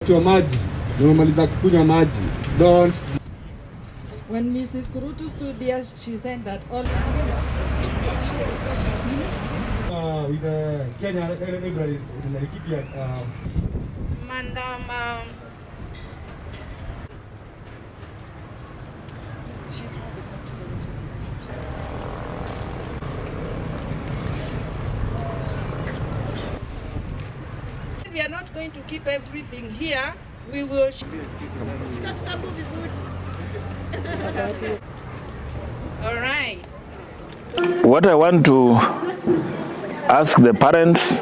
Chwa maji, unamaliza kukunywa maji. Don't. When Mrs. Kurutu stood there, she said that all with the Kenya library, Madam we are not going to keep everything here. We will. All right. What I want to ask the parents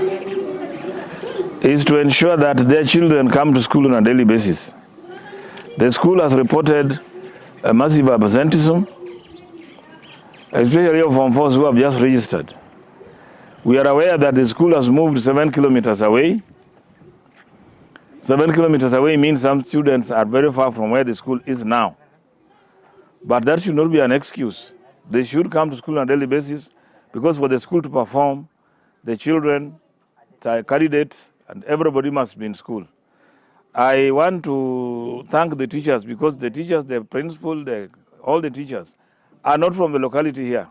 is to ensure that their children come to school on a daily basis. The school has reported a massive absenteeism, especially of Form 4s who have just registered. We are aware that the school has moved 7 kilometers away. 7 kilometers away means some students are very far from where the school is now. But that should not be an excuse. They should come to school on a daily basis because for the school to perform, the children, the candidates, and everybody must be in school. I want to thank the teachers because the teachers, the principal, all the teachers are not from the locality here,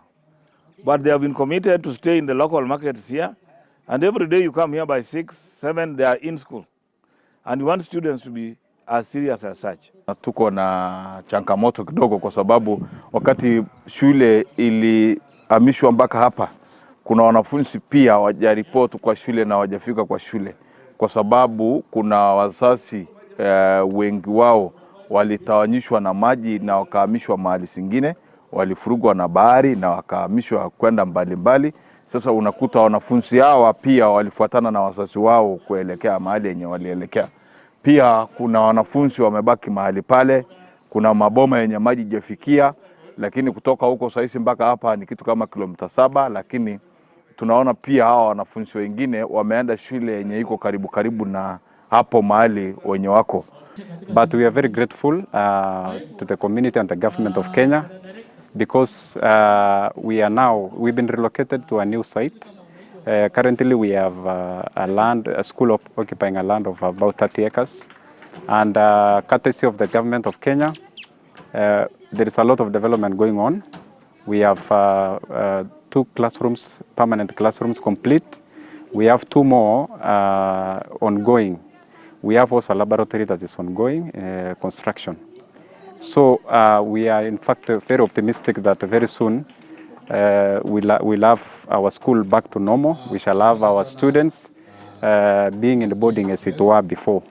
but they have been committed to stay in the local markets here. And every day you come here by 6, 7, they are in school. And we want students to be as serious as such. Tuko na changamoto kidogo kwa sababu wakati shule ilihamishwa mpaka hapa, kuna wanafunzi pia hawajaripoti kwa shule na hawajafika kwa shule kwa sababu kuna wazazi wengi wao walitawanyishwa na maji na wakahamishwa mahali singine, walifurugwa na bahari na wakahamishwa kwenda mbalimbali. Sasa unakuta wanafunzi hawa pia walifuatana na wazazi wao kuelekea mahali yenye walielekea. Pia kuna wanafunzi wamebaki mahali pale, kuna maboma yenye maji hajafikia, lakini kutoka huko sasa mpaka hapa ni kitu kama kilomita 7, lakini tunaona pia hawa wanafunzi wengine wameenda shule yenye iko karibu na hapo mahali wenye wako. But we are very grateful to the community and the government of Kenya because we've been relocated to a new site. Currently we have a school occupying a land of about 30 acres. And courtesy of the government of Kenya, there is a lot of development going on. We have 2 classrooms, permanent classrooms complete. We have 2 more ongoing. We have also a laboratory that is ongoing construction. So we are in fact very optimistic that very soon we'll have our school back to normal. We shall have our students being in the boarding as it were before.